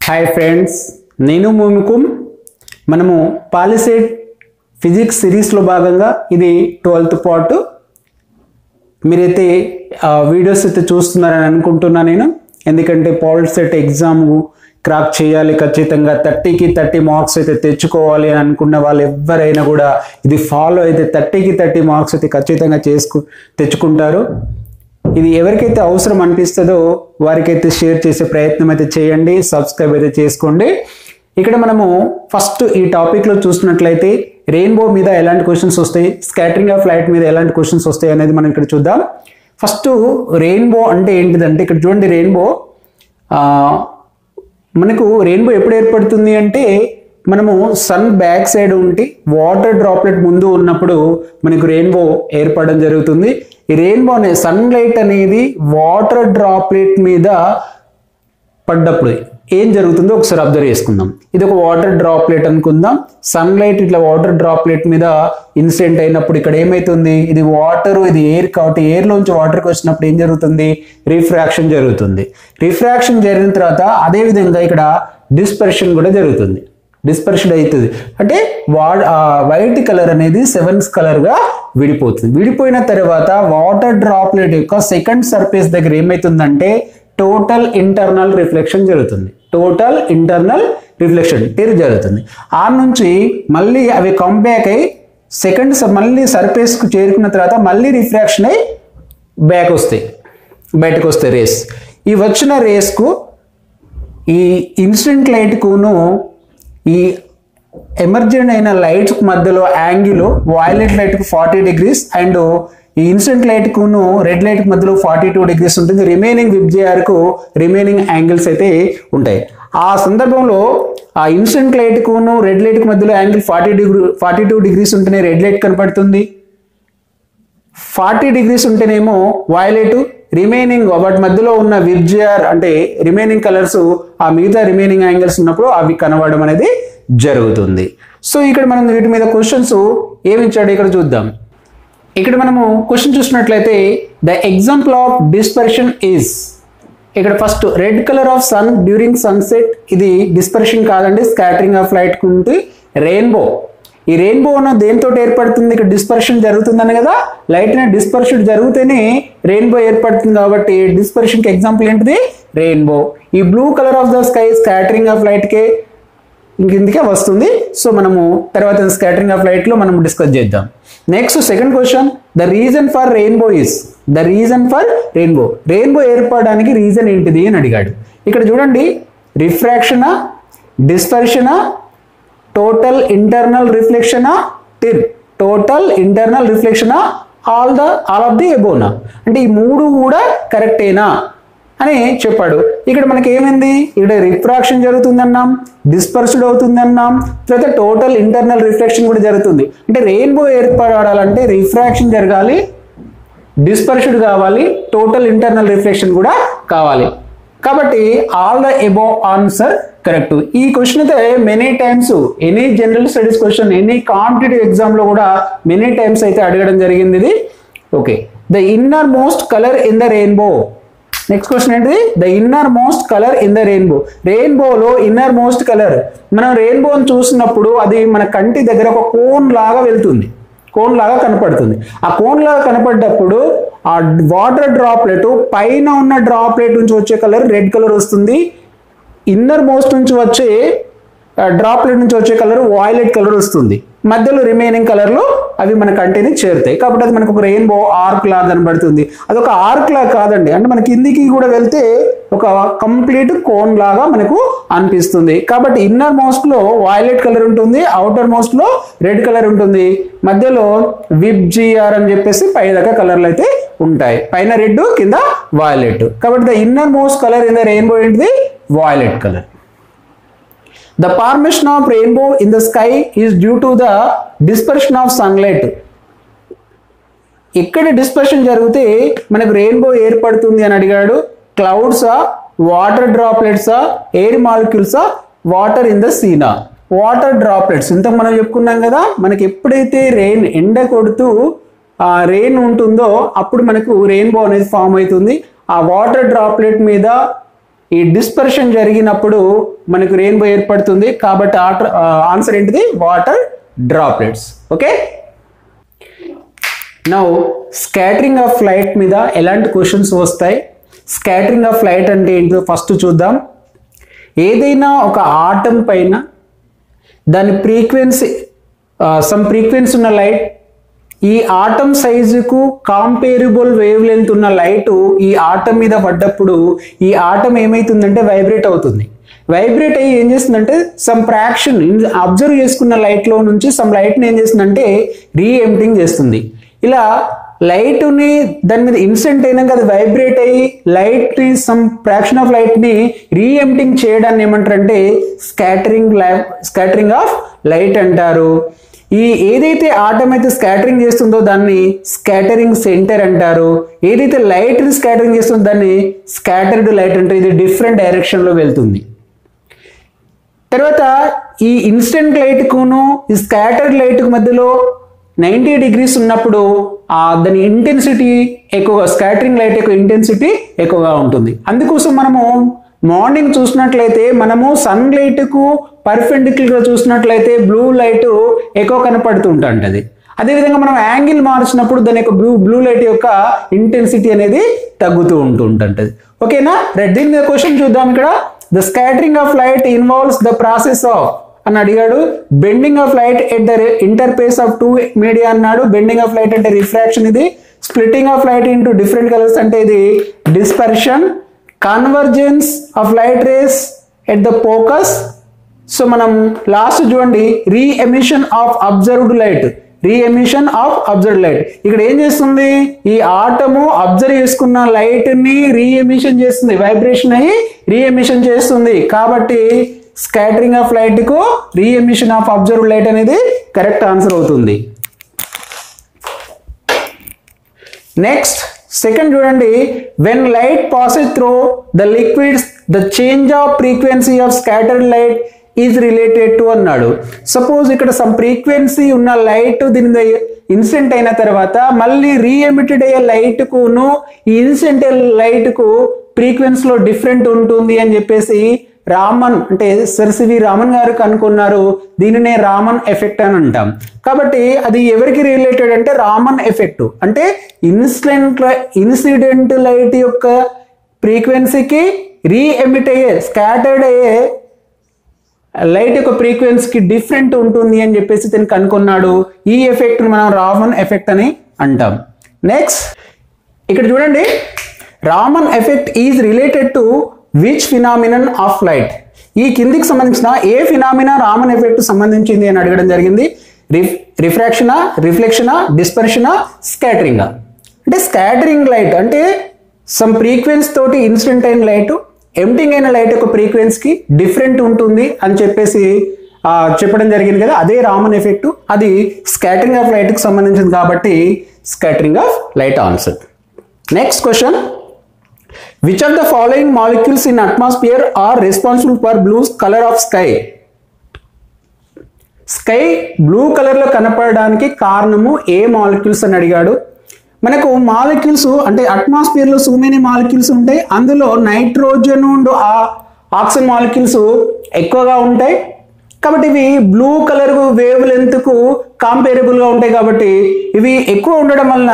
Hi friends, నేను మూమికుం. మనము POLYCET physics సిరీస్లో భాగంగా ఇది 12th పార్ట్. మీరైతే వీడియోస్ అయితే చూస్తున్నారని అనుకుంటున్నా నేను. ఎందుకంటే పాలిసెట్ ఎగ్జామ్ క్రాక్ చేయాలి, ఖచ్చితంగా 30కి 30 మార్క్స్ అయితే తెచ్చుకోవాలి అని అనుకున్న వాళ్ళు ఎవరైనా కూడా ఇది ఫాలో అయితే 30కి 30 మార్క్స్ అయితే ఖచ్చితంగా తెచ్చుకుంటారు. ఇది ఎవరికైతే అవసరం అనిపిస్తుందో వారికైతే షేర్ చేసే ప్రయత్నం అయితే చేయండి, సబ్స్క్రైబ్ అయితే చేసుకోండి. ఇక్కడ మనము ఫస్ట్ ఈ టాపిక్లో చూసినట్లయితే రెయిన్బో మీద ఎలాంటి క్వశ్చన్స్ వస్తాయి, స్కాటరింగ్ ఆఫ్ లైట్ మీద ఎలాంటి క్వశ్చన్స్ వస్తాయి అనేది మనం ఇక్కడ చూద్దాం. ఫస్ట్ రెయిన్బో అంటే ఏంటిదంటే, ఇక్కడ చూడండి మనకు రెయిన్బో ఎప్పుడు ఏర్పడుతుంది అంటే, మనము సన్ బ్యాక్ సైడ్ ఉండి వాటర్ డ్రాప్లెట్ ముందు ఉన్నప్పుడు మనకు రెయిన్బో ఏర్పడడం జరుగుతుంది. ఈ రెయిన్బో అనే సన్ లైట్ అనేది వాటర్ డ్రాప్లెట్ మీద పడ్డప్పుడు ఏం జరుగుతుందో ఒకసారి అబ్జర్వ్ చేసుకుందాం. ఇది ఒక వాటర్ డ్రాప్లెట్ అనుకుందాం. సన్ లైట్ ఇట్లా వాటర్ డ్రాప్లెట్ మీద ఇన్సిడెంట్ అయినప్పుడు ఇక్కడ ఏమైతుంది, ఇది వాటర్, ఇది ఎయిర్ కాబట్టి ఎయిర్లోంచి వాటర్కి వచ్చినప్పుడు ఏం జరుగుతుంది, రిఫ్రాక్షన్ జరుగుతుంది. రిఫ్రాక్షన్ జరిగిన తర్వాత అదేవిధంగా ఇక్కడ డిస్పర్షన్ కూడా జరుగుతుంది. డిస్పర్షన్ అవుతుంది అంటే వైట్ కలర్ అనేది 7th కలర్గా విడిపోతుంది. విడిపోయిన తర్వాత వాటర్ డ్రాప్లెట్ యొక్క సెకండ్ సర్ఫేస్ దగ్గర ఏమవుతుందంటే టోటల్ ఇంటర్నల్ రిఫ్లెక్షన్ జరుగుతుంది. టోటల్ ఇంటర్నల్ రిఫ్లెక్షన్ జరుగుతుంది. ఆ నుంచి మళ్ళీ అవి కంబ్యాక్ అయ్యి మళ్ళీ సర్ఫేస్కు చేరుకున్న తర్వాత మళ్ళీ రిఫ్రాక్షన్ అయ్యి బయటకు వస్తాయి రేస్. ఈ వచ్చిన రేస్కు ఈ ఇన్సిడెంట్ లైట్కును ఈ ఎమర్జెంట్ అయిన లైట్స్ మధ్యలో యాంగిల్ వైలెట్ లైట్కు 40 degrees అండ్ ఈ ఇన్సిడెంట్ లైట్కును రెడ్ లైట్ మధ్యలో 42 degrees ఉంటుంది. రిమైనింగ్ విబ్జిఆర్కు రిమైనింగ్ యాంగిల్స్ అయితే ఉంటాయి. ఆ సందర్భంలో ఆ ఇన్సిడెంట్ లైట్కును రెడ్ లైట్కు మధ్యలో యాంగిల్ 42 degrees ఉంటేనే రెడ్ లైట్ కనపడుతుంది. 40 degrees ఉంటేనేమో వైలెట్, రిమైనింగ్ వాటి మధ్యలో ఉన్న విబ్జిఆర్ అంటే రిమైనింగ్ కలర్స్ ఆ మిగతా రిమైనింగ్ యాంగిల్స్ ఉన్నప్పుడు అవి కనబడడం అనేది జరుగుతుంది. సో ఇక్కడ మనం వీటి మీద క్వశ్చన్స్ ఏమి ఇచ్చాడు ఇక్కడ చూద్దాం. ఇక్కడ మనము క్వశ్చన్ చూసినట్లయితే the example of dispersion is, ఇక్కడ first red colour of sun during sunset, ఇది డిస్పర్షన్ కాదండి, స్కాటరింగ్ ఆఫ్ లైట్ కుంటే రెయిన్బో. ఈ రెయిన్బో ఉన్న దేంతో ఏర్పడుతుంది, ఇక్కడ డిస్పర్షన్ జరుగుతుందని కదా, లైట్ అనేది డిస్పర్షన్ జరిగితేనే రెయిన్బో ఏర్పడుతుంది. కాబట్టి డిస్పర్షన్కి ఎగ్జాంపుల్ ఏంటిది, రెయిన్బో. ఈ blue colour of the sky scattering of లైట్కే ఇందుకే వస్తుంది. సో మనము తర్వాత స్కాటరింగ్ ఆఫ్ లైట్లో మనం డిస్కస్ చేద్దాం. Next second question, the reason for rainbow is, the reason for rainbow, rainbow ఏర్పడడానికి రీజన్ ఏంటిది అని అడిగాడు. ఇక్కడ చూడండి, రిఫ్రాక్షనా, డిస్పర్షనా, టోటల్ ఇంటర్నల్ రిఫ్లెక్షనా, టోటల్ ఇంటర్నల్ రిఫ్లెక్షనా, ఆల్ ఆఫ్ ది ఎబోనా, అంటే ఈ మూడు కూడా కరెక్టేనా అని చెప్పాడు. ఇక్కడ మనకి ఏమైంది, ఇక్కడ రిఫ్రాక్షన్ జరుగుతుంది అన్నాం, డిస్పర్స్డ్ అవుతుంది అన్నాం, తర్వాత టోటల్ ఇంటర్నల్ రిఫ్లెక్షన్ కూడా జరుగుతుంది. అంటే రెయిన్బో ఏర్పడాలంటే రిఫ్రాక్షన్ జరగాలి, డిస్పర్స్డ్ కావాలి, టోటల్ ఇంటర్నల్ రిఫ్లెక్షన్ కూడా కావాలి. కాబట్టి all the above answer correct. ఈ క్వశ్చన్ అయితే many times any general studies question, any competitive ఎగ్జామ్లో కూడా మెనీ టైమ్స్ అయితే అడగడం జరిగింది ఇది. Okay, the innermost colour in the rainbow. Next question ఏంటిది, the innermost colour in the rainbow. రెయిన్బోలో ఇన్నర్ మోస్ట్ కలర్, మనం రెయిన్బోని చూసినప్పుడు అది మన కంటి దగ్గర ఒక కోన్ లాగా వెళ్తుంది, కోన్ లాగా కనపడుతుంది. ఆ కోన్ లాగా కనపడ్డప్పుడు ఆ వాటర్ డ్రాప్లెట్ పైన ఉన్న డ్రాప్లెట్ నుంచి వచ్చే కలర్ రెడ్ కలర్ వస్తుంది, ఇన్నర్ మోస్ట్ నుంచి వచ్చే డ్రాప్లెట్ నుంచి వచ్చే కలర్ వైలెట్ కలర్ వస్తుంది, మధ్యలో రిమైనింగ్ కలర్లు అవి మన కంటిని చేరుతాయి. కాబట్టి అది మనకు ఒక రెయిన్బో ఆర్క్ లాగా కనబడుతుంది. అది ఒక ఆర్క్ లాగా కాదండి, అంటే మన కిందికి కూడా వెళ్తే ఒక కంప్లీట్ కోన్ లాగా మనకు అనిపిస్తుంది. కాబట్టి ఇన్నర్ మోస్ట్ లో వైలెట్ కలర్ ఉంటుంది, అవుటర్ మోస్ట్ లో రెడ్ కలర్ ఉంటుంది, మధ్యలో విబ్జిఆర్ అని చెప్పేసి పై దాకా కలర్లు అయితే ఉంటాయి, పైన రెడ్ కింద వైలెట్. కాబట్టి the innermost colour in the rainbow ఏంటిది, violet colour. The formation of rainbow in the sky is due to the dispersion of sunlight. ఇక్కడ డిస్పర్షన్ జరిగితే మనకు రెయిన్బో ఏర్పడుతుంది అని అడిగాడు. క్లౌడ్సా, వాటర్ డ్రాప్లెట్సా, ఎయిర్ మాలిక్యూల్సా, వాటర్ ఇన్ ద సీనా. వాటర్ డ్రాప్లెట్స్ ఇంతకు మనం చెప్పుకున్నాం కదా, మనకి ఎప్పుడైతే ఎండ కొడుతూ రెయిన్ ఉంటుందో అప్పుడు మనకు రెయిన్బో అనేది ఫామ్ అవుతుంది. ఆ వాటర్ డ్రాప్లెట్ మీద ఈ డిస్పర్షన్ జరిగినప్పుడు మనకు రెయిన్బో ఏర్పడుతుంది. కాబట్టి ఆన్సర్ ఏంటిది? Water droplets. Okay, now scattering of light మీద ఎలాంటి క్వశ్చన్స్ వస్తాయి, స్కాటరింగ్ ఆఫ్ లైట్ అంటే ఏంటో ఫస్ట్ చూద్దాం. ఏదైనా ఒక ఆటం పైన దాని ఫ్రీక్వెన్సీ సమ్ ఫ్రీక్వెన్సీ ఉన్న లైట్, ఈ ఆటం సైజుకు కాంపేరబుల్ వేవ్ లెంత్ ఉన్న లైట్ ఈ ఆటం మీద పడ్డప్పుడు ఈ ఆటం ఏమవుతుందంటే వైబ్రేట్ అవుతుంది. వైబ్రేట్ అయ్యి ఏం చేస్తుందంటే సమ్ ఫ్రాక్షన్ అబ్జర్వ్ చేసుకున్న లైట్లో నుంచి సమ్ లైట్ని ఏం చేస్తుందంటే రీఎమిటింగ్ చేస్తుంది. ఇలా లైట్ని దాని మీద ఇన్సిడెంట్ అయినాక అది వైబ్రేట్ అయ్యి లైట్ని సమ్ ఫ్రాక్షన్ ఆఫ్ లైట్ని రీఎమిటింగ్ చేయడాన్ని ఏమంటారంటే స్కాటరింగ్ ఆఫ్ లైట్ అంటారు. ఈ ఏదైతే ఆటం అయితే స్కాటరింగ్ చేస్తుందో దాన్ని స్కాటరింగ్ సెంటర్ అంటారు. ఏదైతే లైట్ని స్కాటరింగ్ చేస్తుందో దాన్ని స్కాటర్డ్ లైట్ అంటారు. ఇది డిఫరెంట్ డైరెక్షన్లో వెళ్తుంది. తర్వాత ఈ ఇన్సిడెంట్ లైట్కును ఈ స్కాటర్డ్ లైట్కు మధ్యలో 90 degrees ఉన్నప్పుడు దాని ఇంటెన్సిటీ ఎక్కువగా, స్కాటరింగ్ లైట్ యొక్క ఇంటెన్సిటీ ఎక్కువగా ఉంటుంది. అందుకోసం మనము మార్నింగ్ చూసినట్లయితే మనము సన్ లైట్కు పర్పెండిక్యులర్గా చూసినట్లయితే బ్లూ లైట్ ఎక్కువ కనపడుతూ ఉంటుంది. అదేవిధంగా మనం యాంగిల్ మార్చినప్పుడు దాని యొక్క బ్లూ లైట్ యొక్క ఇంటెన్సిటీ అనేది తగ్గుతూ ఉంటుంటుంది. ఓకేనా, దీని మీద క్వశ్చన్ చూద్దాం. ఇక్కడ the scattering of light involves the process of అని అడిగాడు. Bending of light at the interface of two media అన్నాడు. బెండింగ్ ఆఫ్ లైట్ అంటే రిఫ్రాక్షన్, ఇది splitting of light into different colours అంటే ఇది dispersion, convergence of light rays at the focus. So మనం last చూడండి, reemission of absorbed light, reemission of absorbed light. ఇక్కడ ఏం చేస్తుంది, ఈ ఆటము అబ్జర్వ్ చేసుకున్న లైట్ ని రీఎమిషన్ చేస్తుంది, వైబ్రేషన్ అయ్యి రీఎమిషన్ చేస్తుంది. కాబట్టి స్కాటరింగ్ ఆఫ్ లైట్ కు రీఎమిషన్ ఆఫ్ అబ్జర్వ్డ్ లైట్ అనేది కరెక్ట్ ఆన్సర్ అవుతుంది. నెక్స్ట్ సెకండ్ చూడండి, when light passes through the liquids the change off frequency of scattered light is related to అన్నాడు. సపోజ్ ఇక్కడ సమ్ ఫ్రీక్వెన్సీ ఉన్న లైట్ దీని మీద ఇన్సిడెంట్ అయిన తర్వాత మళ్ళీ రీఎమిటెడ్ అయ్యే లైట్ కును ఈ ఇన్సిడెంటల్ లైట్ కు ఫ్రీక్వెన్సీలో డిఫరెంట్ ఉంటుంది అని చెప్పేసి రామన్ అంటే సర్ సివి రామన్ గారు కనుక్కున్నారు. దీనినే రామన్ ఎఫెక్ట్ అని అంటాం. కాబట్టి అది ఎవరికి రిలేటెడ్ అంటే రామన్ ఎఫెక్ట్ అంటే ఇన్సిడెంట్ లైట్ యొక్క ఫ్రీక్వెన్సీకి రీఎమిట్ అయ్యే స్కాటర్డ్ అయ్యే లైట్ యొక్క ఫ్రీక్వెన్సీకి డిఫరెంట్ ఉంటుంది అని చెప్పేసి దీన్ని కనుక్కున్నాడు. ఈ ఎఫెక్ట్ మనం రామన్ ఎఫెక్ట్ అని అంటాం. నెక్స్ట్ ఇక్కడ చూడండి, Raman effect is related to which phenomenon of light. ఈ కిందికి సంబంధించిన ఏ ఫినామినా రామన్ ఎఫెక్ట్ సంబంధించింది అని అడగడం జరిగింది. రిఫ్రాక్షనా, రిఫ్లెక్షనా, డిస్పర్షనా, స్కాటరింగా. అంటే స్కాటరింగ్ లైట్ అంటే సమ్ ఫ్రీక్వెన్సీ తోటి ఇన్సిడెంట్ అయిన లైట్ ఎమిటింగ్ అయిన లైట్ యొక్క ఫ్రీక్వెన్సీకి డిఫరెంట్ ఉంటుంది అని చెప్పేసి చెప్పడం జరిగింది కదా, అదే రామన్ ఎఫెక్ట్. అది స్కాటరింగ్ ఆఫ్ లైట్కి సంబంధించింది కాబట్టి scattering of light answer. Next question, which of the following molecules in atmosphere are responsible for blue color of sky? Sky blue colour లో కనపడడానికి కారణము ఏ మాలిక్యూల్స్ అని అడిగాడు. మనకు మాలిక్యూల్స్ అంటే అట్మాస్ఫియర్ లో సో మెనీ మాలిక్యూల్స్ ఉంటాయి. అందులో నైట్రోజన్ అండ్ ఆక్సిజన్ మాలిక్యూల్స్ ఎక్కువగా ఉంటాయి. కాబట్టి ఇవి బ్లూ కలర్ వేవ్ లెంత్ కు కాంపేరబుల్ గా ఉంటాయి. కాబట్టి ఇవి ఎక్కువ ఉండడం వలన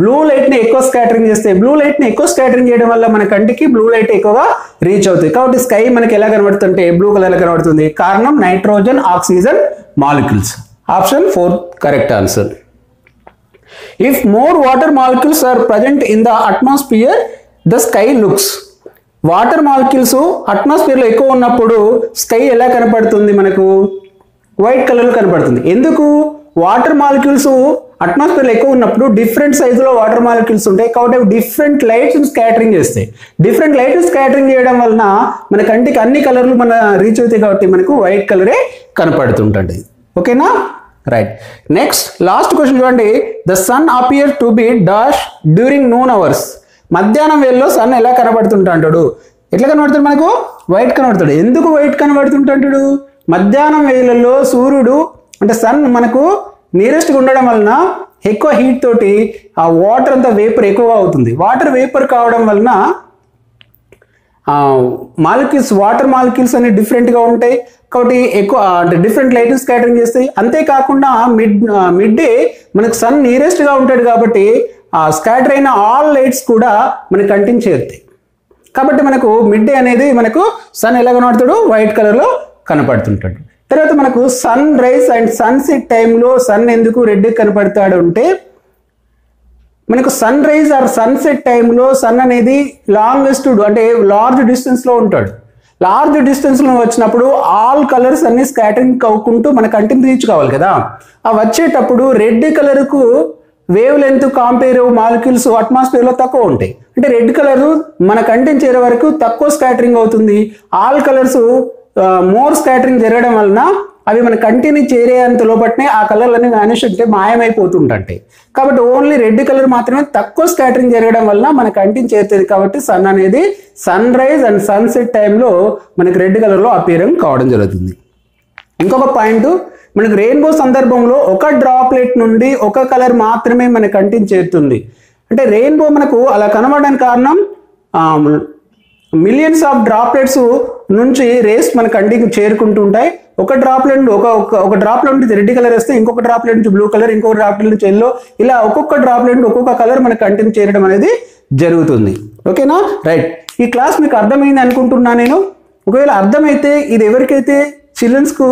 బ్లూ లైట్ ని ఎక్కువ స్కాటరింగ్ చేస్తాయి. బ్లూ లైట్ ని ఎక్కువ స్కాటరింగ్ చేయడం వల్ల మన కంటికి బ్లూ లైట్ ఎక్కువగా రీచ్ అవుతుంది. కాబట్టి స్కై మనకి ఎలా కనబడుతుంటే బ్లూ కలర్ లో కనబడుతుంది. కారణం nitrogen oxygen molecules. Option 4 correct answer. If more water molecules are present in the atmosphere the sky looks. Water molecules atmosphere లో ఎక్కువ ఉన్నప్పుడు స్కై ఎలా కనపడుతుంది, మనకు వైట్ కలర్ లో కనపడుతుంది. ఎందుకు, వాటర్ మాలిక్యూల్స్ అట్మాస్ఫియర్ లో ఎక్కువ ఉన్నప్పుడు డిఫరెంట్ సైజులో వాటర్ మాలిక్యూల్స్ ఉంటాయి. కాబట్టి అవి డిఫరెంట్ లైట్స్ స్కాటరింగ్ చేస్తాయి. డిఫరెంట్ లైట్ స్కాటరింగ్ చేయడం వలన మన కంటికి అన్ని కలర్లు మన రీచ్ అవుతాయి. కాబట్టి మనకు వైట్ కలరే కనపడుతుంటుంది. ఓకేనా, రైట్. నెక్స్ట్ లాస్ట్ క్వశ్చన్ చూడండి, the sun appear to be dash during noon hours. మధ్యాహ్నం వేళలో సన్ ఎలా కనబడుతుంటాడు, ఎట్లా కనబడుతాడు, మనకు వైట్ కనబడతాడు. ఎందుకు వైట్ కనబడుతుంటాడు, మధ్యాహ్నం వేళల్లో సూర్యుడు అంటే సన్ మనకు నియరెస్ట్గా ఉండడం వలన ఎక్కువ హీట్ తోటి ఆ వాటర్ అంతా వేపర్ ఎక్కువగా అవుతుంది. వాటర్ వేపర్ కావడం వలన మాలిక్యూల్స్ వాటర్ మాలిక్యూల్స్ అనేవి డిఫరెంట్గా ఉంటాయి కాబట్టి ఎక్కువ అంటే డిఫరెంట్ లైట్ స్కాటరింగ్ చేస్తాయి. అంతేకాకుండా మిడ్ డే మనకు సన్ నియరెస్ట్గా ఉంటాడు కాబట్టి స్కాటర్ అయిన ఆల్ లైట్స్ కూడా మనకి కంటిన్యూ చేరుతాయి. కాబట్టి మనకు మిడ్ డే అనేది మనకు సన్ ఎలా కనబడతాడు, వైట్ కలర్లో కనపడుతుంటాడు. తర్వాత మనకు సన్ రైజ్ అండ్ సన్సెట్ టైంలో సన్ ఎందుకు రెడ్ కనపడతాడు అంటే మనకు సన్ రైజ్ ఆర్ సన్సెట్ టైంలో సన్ అనేది లాంగెస్ట్ అంటే లార్జ్ డిస్టెన్స్లో ఉంటాడు. లార్జ్ డిస్టెన్స్లో వచ్చినప్పుడు ఆల్ కలర్స్ అన్ని స్కాటరింగ్ అవ్వుకుంటూ మన కంటిని రీచ్ కావాలి కదా. ఆ వచ్చేటప్పుడు రెడ్ కలర్కు వేవ్ లెంత్ కాంపేర్ మాలిక్యూల్స్ అట్మాస్ఫియర్లో తక్కువ ఉంటాయి. అంటే రెడ్ కలర్ మన కంటిని చేరే వరకు తక్కువ స్కాటరింగ్ అవుతుంది. ఆల్ కలర్స్ మోర్ స్కాటరింగ్ జరగడం వలన అవి మన కంటిని చేరేంత లోపట్నే ఆ కలర్లన్నీ వ్యానిష్ అంటే మాయమైపోతుంటాయి. కాబట్టి ఓన్లీ రెడ్ కలర్ మాత్రమే తక్కువ స్కాటరింగ్ జరగడం వలన మన కంటిని చేరుతుంది. కాబట్టి సన్ అనేది సన్ రైజ్ అండ్ సన్సెట్ టైంలో మనకి రెడ్ కలర్లో అపియరింగ్ కావడం జరుగుతుంది. ఇంకొక పాయింట్, మనకు రెయిన్బో సందర్భంలో ఒక డ్రాప్లెట్ నుండి ఒక కలర్ మాత్రమే మన కంటిని చేరుతుంది. అంటే రెయిన్బో మనకు అలా కనబడడానికి కారణం మిలియన్స్ ఆఫ్ డ్రాప్లెట్స్ నుంచి రేస్ మన కంటికి చేరుకుంటూ ఉంటాయి. ఒక డ్రాప్లెట్ ఒక డ్రాప్లెట్ నుంచి రెడ్ కలర్ వస్తే ఇంకొక డ్రాప్లెట్ నుంచి బ్లూ కలర్, ఇంకొక డ్రాప్లెట్ నుంచి ఎల్లో, ఇలా ఒక్కొక్క డ్రాప్లెట్ ఒక్కొక్క కలర్ మన కంటిని చేరడం అనేది జరుగుతుంది. ఓకేనా, రైట్. ఈ క్లాస్ మీకు అర్థమైంది అనుకుంటున్నా నేను. ఒకవేళ అర్థమైతే ఇది ఎవరికైతే చిల్డ్రన్స్కు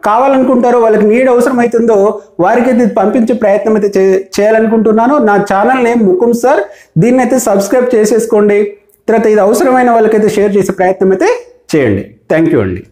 కావాలనుకుంటారో, వాళ్ళకి నీడ్ అవసరం అవుతుందో వారికైతే ఇది పంపించే ప్రయత్నం అయితే చేయాలనుకుంటున్నాను. నా ఛానల్ నేమ్ ముకుంద్ సార్. దీన్ని అయితే సబ్స్క్రైబ్ చేసేసుకోండి. తర్వాత ఇది అవసరమైన వాళ్ళకైతే షేర్ చేసే ప్రయత్నం అయితే చేయండి. థ్యాంక్ యూ అండి.